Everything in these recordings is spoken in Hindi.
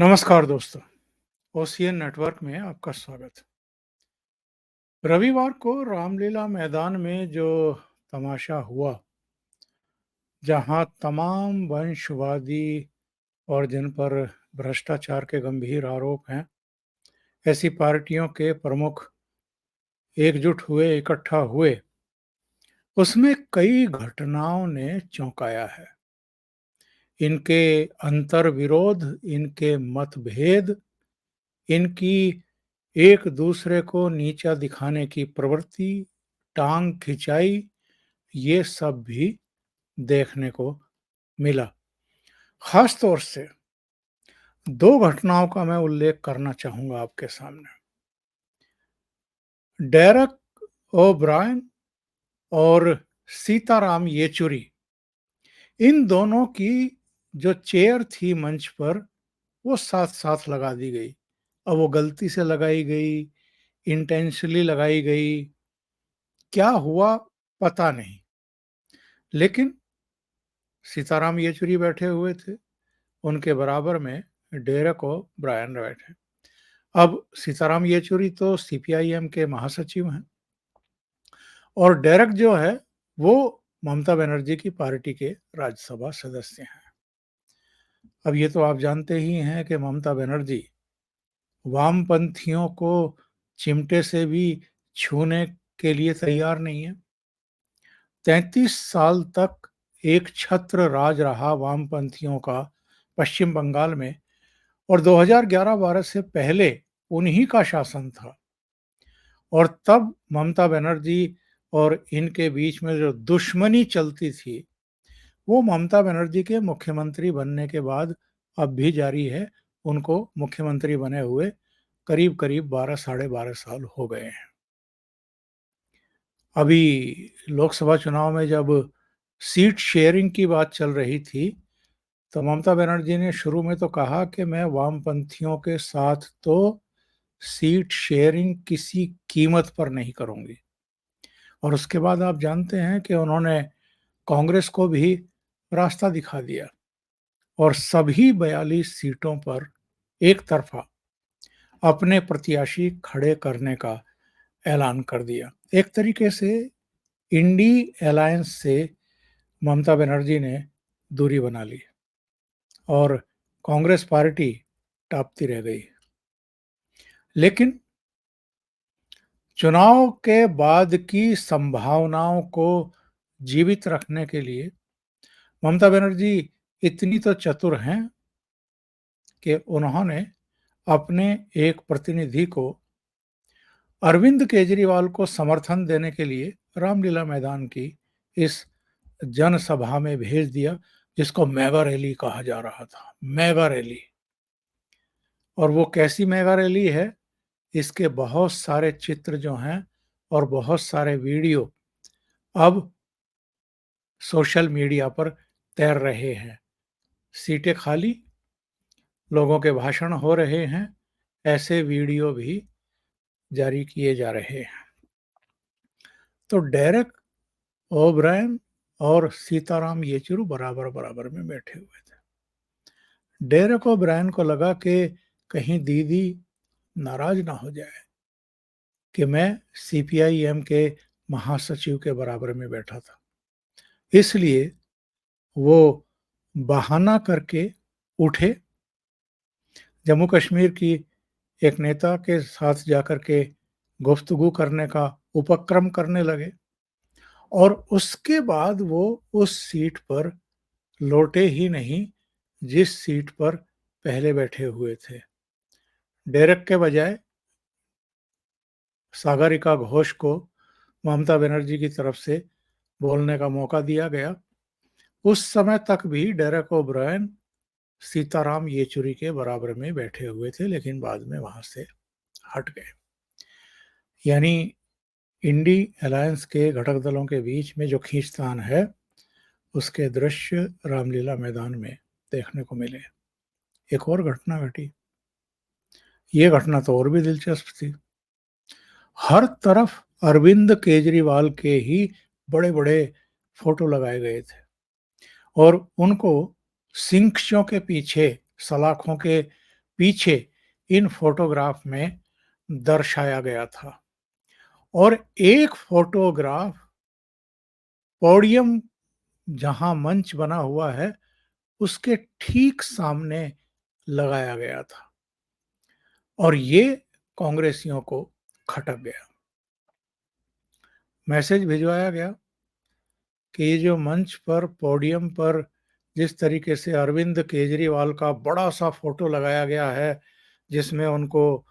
नमस्कार दोस्तों, ओसीएन नेटवर्क में आपका स्वागत। रविवार को रामलीला मैदान में जो तमाशा हुआ, जहां तमाम वंशवादी और जिन पर भ्रष्टाचार के गंभीर आरोप हैं, ऐसी पार्टियों के प्रमुख एकजुट हुए, इकट्ठा हुए, उसमें कई घटनाओं ने चौंकाया है। इनके अंतर्विरोध, इनके मतभेद, इनकी एक दूसरे को नीचा दिखाने की प्रवृत्ति, टांग खिंचाई, ये सब भी देखने को मिला। खास तौर से दो घटनाओं का मैं उल्लेख करना चाहूंगा आपके सामने। डेरेक ओब्रायन और सीताराम येचुरी, इन दोनों की जो चेयर थी मंच पर, वो साथ साथ लगा दी गई। अब वो गलती से लगाई गई, इंटेंशनली लगाई गई, क्या हुआ पता नहीं। लेकिन सीताराम येचुरी बैठे हुए थे, उनके बराबर में डेरेक ओब्रायन बैठे। अब सीताराम येचुरी तो सीपीआईएम के महासचिव हैं और डेरेक जो है वो ममता बनर्जी की पार्टी के राज्यसभा सदस्य हैं। अब ये तो आप जानते ही हैं कि ममता बनर्जी वामपंथियों को चिमटे से भी छूने के लिए तैयार नहीं है। 33 साल तक एक छत्र राज रहा वामपंथियों का पश्चिम बंगाल में, और 2011-12 से पहले उन्हीं का शासन था। और तब ममता बनर्जी और इनके बीच में जो दुश्मनी चलती थी, वो ममता बनर्जी के मुख्यमंत्री बनने के बाद अब भी जारी है। उनको मुख्यमंत्री बने हुए करीब करीब 12 साढ़े 12 साल हो गए हैं। अभी लोकसभा चुनाव में जब सीट शेयरिंग की बात चल रही थी, तो ममता बनर्जी ने शुरू में तो कहा कि मैं वामपंथियों के साथ तो सीट शेयरिंग किसी कीमत पर नहीं करूंगी। और उसके बाद आप जानते हैं कि उन्होंने कांग्रेस को भी रास्ता दिखा दिया और सभी 42 सीटों पर एक तरफा अपने प्रत्याशी खड़े करने का ऐलान कर दिया। एक तरीके से इंडी अलायंस से ममता बनर्जी ने दूरी बना ली और कांग्रेस पार्टी टापती रह गई। लेकिन चुनाव के बाद की संभावनाओं को जीवित रखने के लिए ममता बनर्जी इतनी तो चतुर हैं कि उन्होंने अपने एक प्रतिनिधि को अरविंद केजरीवाल को समर्थन देने के लिए रामलीला मैदान की इस जनसभा में भेज दिया, जिसको मेगा रैली कहा जा रहा था। Mega rally. और वो कैसी मेगा रैली है, इसके बहुत सारे चित्र जो हैं और बहुत सारे वीडियो अब सोशल मीडिया पर तैर रहे हैं। सीटें खाली, लोगों के भाषण हो रहे हैं, ऐसे वीडियो भी जारी किए जा रहे हैं। तो डेरेक ओब्रायन और सीताराम येचुरी बराबर बराबर में बैठे हुए थे। डेरेक ओब्रायन को लगा कि कहीं दीदी नाराज ना हो जाए कि मैं सीपीआईएम के महासचिव के बराबर में बैठा था। इसलिए वो बहाना करके उठे, जम्मू कश्मीर की एक नेता के साथ जाकर के गुफ्तगू करने का उपक्रम करने लगे और उसके बाद वो उस सीट पर लौटे ही नहीं जिस सीट पर पहले बैठे हुए थे। डेरेक के बजाय सागरिका घोष को ममता बनर्जी की तरफ से बोलने का मौका दिया गया। उस समय तक भी डेरेक ओब्रायन सीताराम येचुरी के बराबर में बैठे हुए थे, लेकिन बाद में वहां से हट गए। यानी इंडी अलायंस के घटक दलों के बीच में जो खींचतान है, उसके दृश्य रामलीला मैदान में देखने को मिले। एक और घटना घटी। ये घटना तो और भी दिलचस्प थी। हर तरफ अरविंद केजरीवाल के ही बड़े बड़े फोटो लगाए गए थे और उनको सिंकचों के पीछे, सलाखों के पीछे इन फोटोग्राफ में दर्शाया गया था। और एक फोटोग्राफ पोडियम जहां मंच बना हुआ है उसके ठीक सामने लगाया गया था और ये कांग्रेसियों को खटक गया। मैसेज भिजवाया गया कि ये जो मंच पर पोडियम पर जिस तरीके से अरविंद केजरीवाल का बड़ा सा फोटो लगाया गया है, जिसमें उनको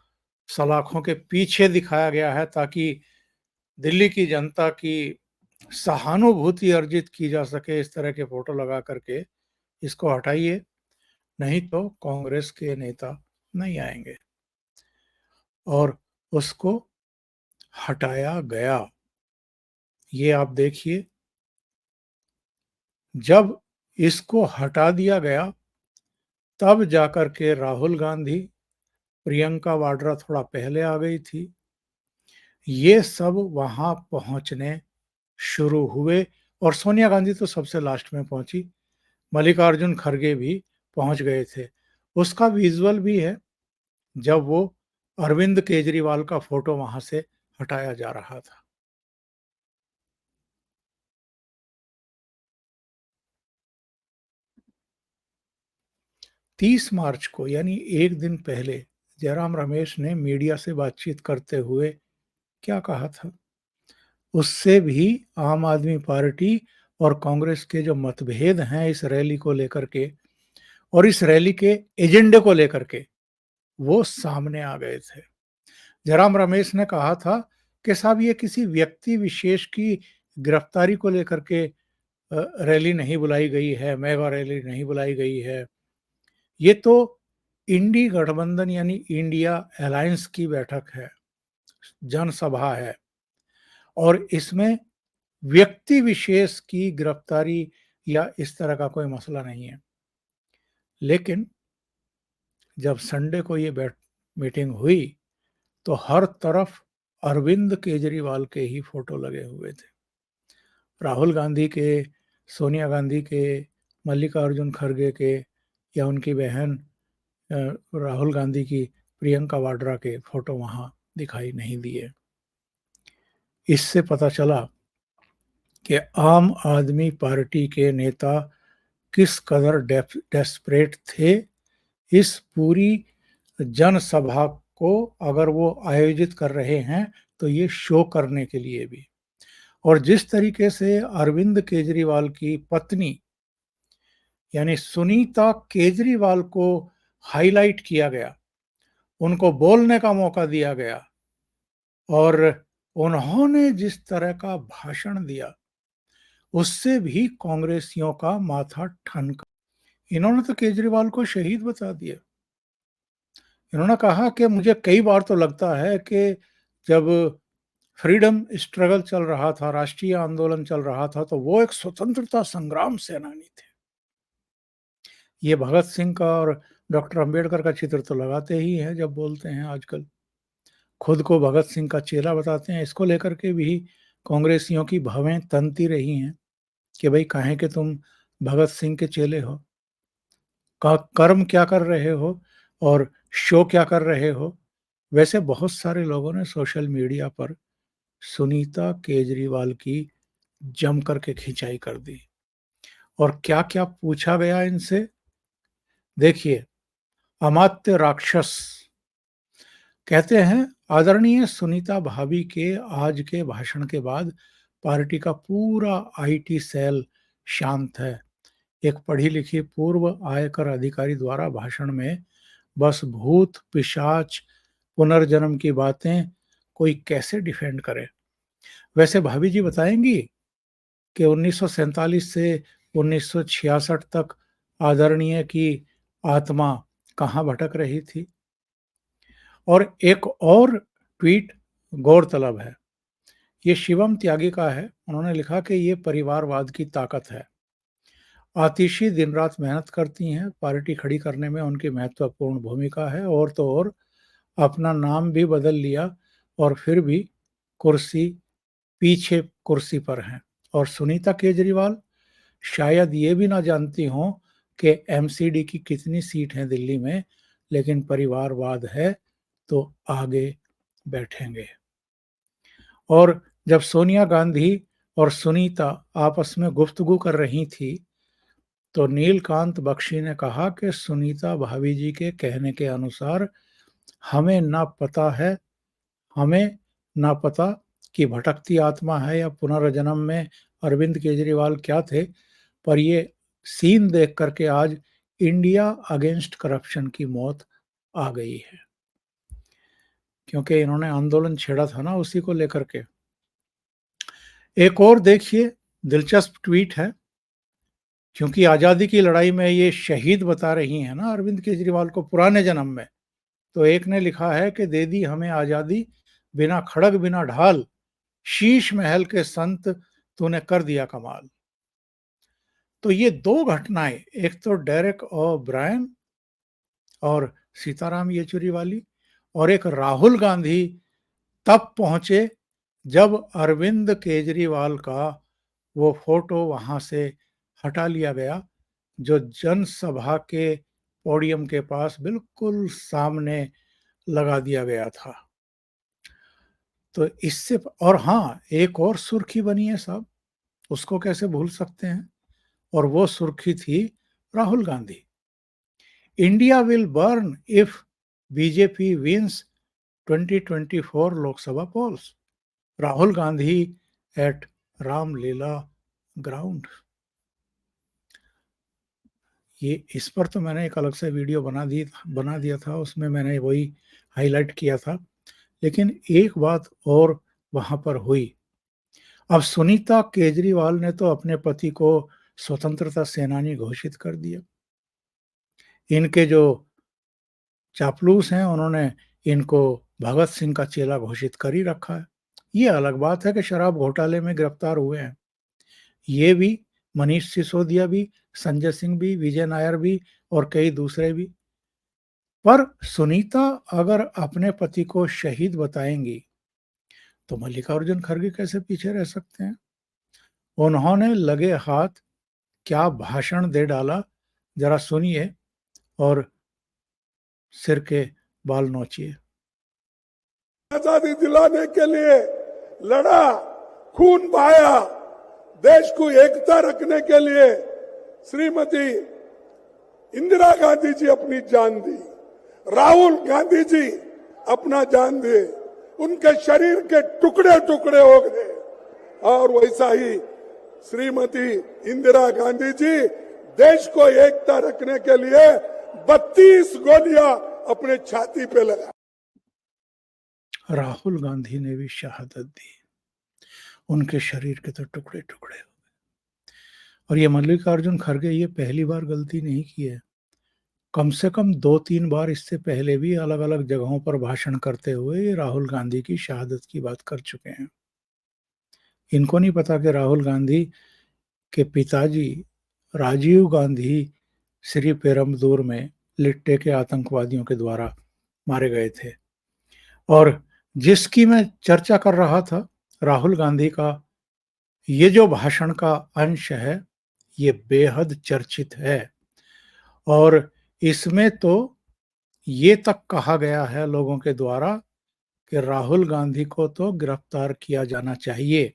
सलाखों के पीछे दिखाया गया है ताकि दिल्ली की जनता की सहानुभूति अर्जित की जा सके, इस तरह के फोटो लगा करके इसको हटाइए, नहीं तो कांग्रेस के नेता नहीं आएंगे। और उसको हटाया गया। ये आप देखिए, जब इसको हटा दिया गया तब जाकर के राहुल गांधी, प्रियंका वाड्रा थोड़ा पहले आ गई थी, ये सब वहां पहुंचने शुरू हुए और सोनिया गांधी तो सबसे लास्ट में पहुंची। मल्लिकार्जुन खड़गे भी पहुंच गए थे। उसका विजुअल भी है जब वो अरविंद केजरीवाल का फोटो वहां से हटाया जा रहा था। 30 मार्च को यानी एक दिन पहले जयराम रमेश ने मीडिया से बातचीत करते हुए क्या कहा था? उससे भी आम आदमी पार्टी और कांग्रेस के जो मतभेद हैं इस रैली को लेकर के और इस रैली के एजेंडे को लेकर के, वो सामने आ गए थे। जयराम रमेश ने कहा था कि साहब ये किसी व्यक्ति विशेष की गिरफ्तारी को लेकर के रैली नहीं बुलाई गई है, मेगा रैली नहीं बुलाई गई है। ये तो इंडी गठबंधन यानी इंडिया अलायंस की बैठक है, जनसभा है और इसमें व्यक्ति विशेष की गिरफ्तारी या इस तरह का कोई मसला नहीं है। लेकिन जब संडे को ये मीटिंग हुई तो हर तरफ अरविंद केजरीवाल के ही फोटो लगे हुए थे। राहुल गांधी के, सोनिया गांधी के, मल्लिकार्जुन खड़गे के या उनकी बहन राहुल गांधी की प्रियंका वाड्रा के फोटो वहां दिखाई नहीं दिए। इससे पता चला कि आम आदमी पार्टी के नेता किस कदर डेस्परेट थे इस पूरी जनसभा को अगर वो आयोजित कर रहे हैं तो ये शो करने के लिए भी। और जिस तरीके से अरविंद केजरीवाल की पत्नी यानी सुनीता केजरीवाल को हाईलाइट किया गया, उनको बोलने का मौका दिया गया और उन्होंने जिस तरह का भाषण दिया उससे भी कांग्रेसियों का माथा ठनका। इन्होंने तो केजरीवाल को शहीद बता दिया। इन्होंने कहा कि मुझे कई बार तो लगता है कि जब फ्रीडम स्ट्रगल चल रहा था, राष्ट्रीय आंदोलन चल रहा था, तो वो एक स्वतंत्रता संग्राम सेनानी थे। ये भगत सिंह का और डॉक्टर अंबेडकर का चित्र तो लगाते ही हैं जब बोलते हैं आजकल। खुद को भगत सिंह का चेला बताते हैं। इसको लेकर के भी कांग्रेसियों की भवें तनती रही हैं कि भाई काहे के तुम भगत सिंह के चेले हो, का कर्म क्या कर रहे हो और शो क्या कर रहे हो। वैसे बहुत सारे लोगों ने सोशल मीडिया पर सुनीता केजरीवाल की जम करके खिंचाई कर दी और क्या क्या पूछा गया इनसे। देखिए, अमात्य राक्षस कहते हैं आदरणीय सुनीता भाभी के आज के भाषण के बाद पार्टी का पूरा आईटी सेल शांत है। एक पढ़ी लिखी पूर्व आयकर अधिकारी द्वारा भाषण में बस भूत पिशाच पुनर्जन्म की बातें कोई कैसे डिफेंड करे। वैसे भाभी जी बताएंगी कि 1947 से 1966 तक आदरणीय की आत्मा कहाँ भटक रही थी। और एक और ट्वीट गौरतलब है, ये शिवम त्यागी का है। उन्होंने लिखा कि ये परिवारवाद की ताकत है। आतिशी दिन रात मेहनत करती हैं, पार्टी खड़ी करने में उनकी महत्वपूर्ण भूमिका है और तो और अपना नाम भी बदल लिया और फिर भी कुर्सी पीछे कुर्सी पर हैं। और सुनीता केजरीवाल शायद ये भी ना जानती हों कि एमसीडी की कितनी सीट हैं दिल्ली में, लेकिन परिवारवाद है तो आगे बैठेंगे। और जब सोनिया गांधी और सुनीता आपस में गुफ्तगू कर रही थी, तो नीलकांत बख्शी ने कहा कि सुनीता भाभी जी के कहने के अनुसार हमें ना पता कि भटकती आत्मा है या पुनर्जन्म में अरविंद केजरीवाल क्या थे, पर ये सीन देख करके आज इंडिया अगेंस्ट करप्शन की मौत आ गई है, क्योंकि इन्होंने आंदोलन छेड़ा था ना उसी को लेकर के। एक और देखिए दिलचस्प ट्वीट है, क्योंकि आज़ादी की लड़ाई में ये शहीद बता रही हैं ना अरविंद केजरीवाल को पुराने जन्म में, तो एक ने लिखा है कि दे दी हमें आज़ादी, बिना खड़ग बिना ढाल, शीश महल के संत तूने कर दिया कमाल। तो ये दो घटनाएं, एक तो डेरेक ओ ब्रायन और सीताराम येचुरी वाली, और एक राहुल गांधी तब पहुंचे जब अरविंद केजरीवाल का वो फोटो वहां से हटा लिया गया, जो जनसभा के पोडियम के पास बिल्कुल सामने लगा दिया गया था। तो इससे और हाँ, एक और सुर्खी बनी है साहब, उसको कैसे भूल सकते हैं, और वो सुर्खी थी Rahul Gandhi. India will burn if BJP wins 2024 Lok Sabha polls, Rahul Gandhi at Ramlila ground. ये इस पर तो मैंने एक अलग से वीडियो बना दिया था, उसमें मैंने वही हाईलाइट किया था। लेकिन एक बात और वहां पर हुई, अब सुनीता केजरीवाल ने तो अपने पति को स्वतंत्रता सेनानी घोषित कर दिया। इनके जो चापलूस हैं उन्होंने इनको भगत सिंह का चेला घोषित कर ही रखा है। ये अलग बात है कि शराब घोटाले में गिरफ्तार हुए हैं, ये भी, मनीष सिसोदिया भी, संजय सिंह भी, विजय नायर भी और कई दूसरे भी। पर सुनीता अगर अपने पति को शहीद बताएंगी तो मल्लिकार्जुन खड़गे कैसे पीछे रह सकते हैं। उन्होंने लगे हाथ क्या भाषण दे डाला, जरा सुनिए और सिर के बाल नोचिए। आजादी दिलाने के लिए लड़ा, खून बहाया, देश को एकता रखने के लिए श्रीमती इंदिरा गांधी जी अपनी जान दी, राहुल गांधी जी अपना जान दिए, उनके शरीर के टुकड़े टुकड़े हो गए। और वैसा ही श्रीमती इंदिरा गांधी जी देश को एकता रखने के लिए 32 गोलियां अपने छाती पे लगा। राहुल गांधी ने भी शहादत दी, उनके शरीर के तो टुकड़े टुकड़े हो गए। और ये मल्लिकार्जुन खड़गे ये पहली बार गलती नहीं की है, कम से कम 2-3 बार इससे पहले भी अलग अलग जगहों पर भाषण करते हुए राहुल गांधी की शहादत की बात कर चुके हैं। इनको नहीं पता कि राहुल गांधी के पिताजी राजीव गांधी श्री पेरम्बदूर में लिट्टे के आतंकवादियों के द्वारा मारे गए थे। और जिसकी मैं चर्चा कर रहा था, राहुल गांधी का ये जो भाषण का अंश है, ये बेहद चर्चित है। और इसमें तो ये तक कहा गया है लोगों के द्वारा कि राहुल गांधी को तो गिरफ्तार किया जाना चाहिए।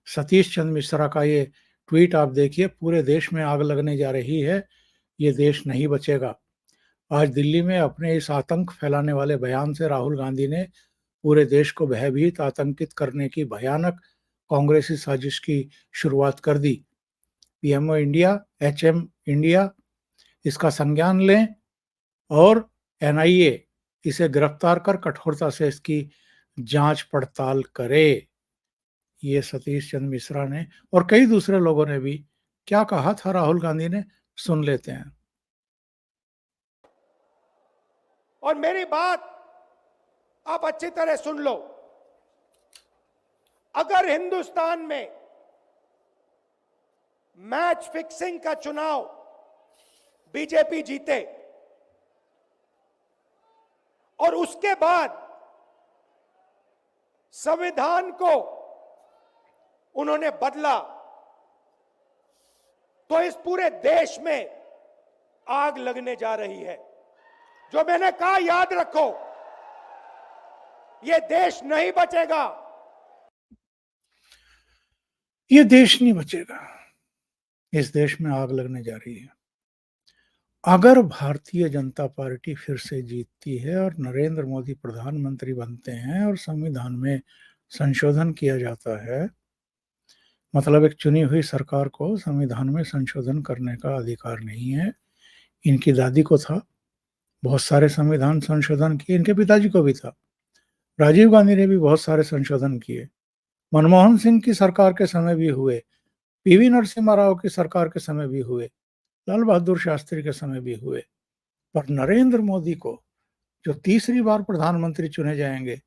सतीश चंद्र मिश्रा का ये ट्वीट आप देखिए, पूरे देश में आग लगने जा रही है, ये देश नहीं बचेगा। आज दिल्ली में अपने इस आतंक फैलाने वाले बयान से राहुल गांधी ने पूरे देश को भयभीत, आतंकित करने की भयानक कांग्रेसी साजिश की शुरुआत कर दी। पीएमओ इंडिया, एचएम इंडिया इसका संज्ञान लें और एनआईए इसे गिरफ्तार कर कठोरता से इसकी जांच पड़ताल करे। ये सतीश चंद्र मिश्रा ने और कई दूसरे लोगों ने भी क्या कहा था राहुल गांधी ने, सुन लेते हैं। और मेरी बात आप अच्छी तरह सुन लो, अगर हिंदुस्तान में मैच फिक्सिंग का चुनाव बीजेपी जीते और उसके बाद संविधान को उन्होंने बदला, तो इस पूरे देश में आग लगने जा रही है। जो मैंने कहा याद रखो, ये देश नहीं बचेगा। ये देश नहीं बचेगा। इस देश में आग लगने जा रही है। अगर भारतीय जनता पार्टी फिर से जीतती है और नरेंद्र मोदी प्रधानमंत्री बनते हैं और संविधान में संशोधन किया जाता है, मतलब एक चुनी हुई सरकार को संविधान में संशोधन करने का अधिकार नहीं है। इनकी दादी को था, बहुत सारे संविधान संशोधन किए, इनके पिताजी को भी था, राजीव गांधी ने भी बहुत सारे संशोधन किए, मनमोहन सिंह की सरकार के समय भी हुए, पीवी नरसिम्हा राव की सरकार के समय भी हुए, लाल बहादुर शास्त्री के समय भी हुए। पर नरेंद्र मोदी को, जो तीसरी बार प्रधानमंत्री चुने जाएंगे,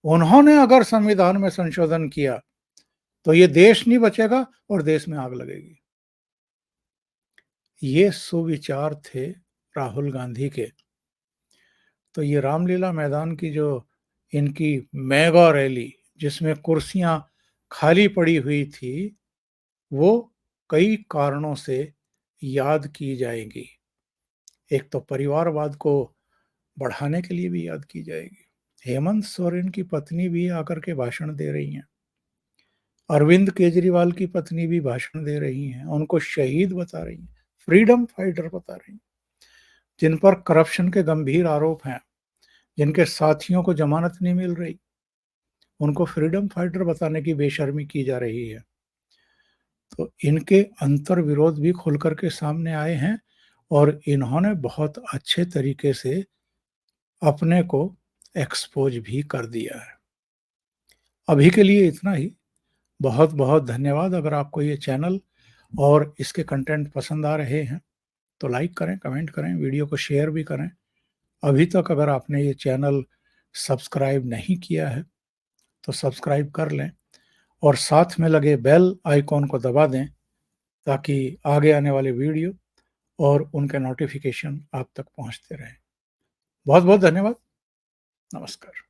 उन्होंने अगर संविधान में संशोधन किया तो ये देश नहीं बचेगा और देश में आग लगेगी। ये सुविचार थे राहुल गांधी के। तो ये रामलीला मैदान की जो इनकी मेगा रैली, जिसमें कुर्सियां खाली पड़ी हुई थी, वो कई कारणों से याद की जाएगी। एक तो परिवारवाद को बढ़ाने के लिए भी याद की जाएगी। हेमंत सोरेन की पत्नी भी आकर के भाषण दे रही हैं, अरविंद केजरीवाल की पत्नी भी भाषण दे रही हैं, उनको शहीद बता रही हैं, फ्रीडम फाइटर बता रही हैं, जिन पर करप्शन के गंभीर आरोप हैं, जिनके साथियों को जमानत नहीं मिल रही, उनको फ्रीडम फाइटर बताने की बेशर्मी की जा रही है। तो इनके अंतर विरोध भी खुल करके सामने आए हैं और इन्होंने बहुत अच्छे तरीके से अपने को एक्सपोज भी कर दिया है। अभी के लिए इतना ही। बहुत बहुत धन्यवाद। अगर आपको ये चैनल और इसके कंटेंट पसंद आ रहे हैं तो लाइक करें, कमेंट करें, वीडियो को शेयर भी करें। अभी तक अगर आपने ये चैनल सब्सक्राइब नहीं किया है तो सब्सक्राइब कर लें और साथ में लगे बेल आइकॉन को दबा दें ताकि आगे आने वाले वीडियो और उनके नोटिफिकेशन आप तक पहुंचते रहें। बहुत बहुत धन्यवाद। नमस्कार।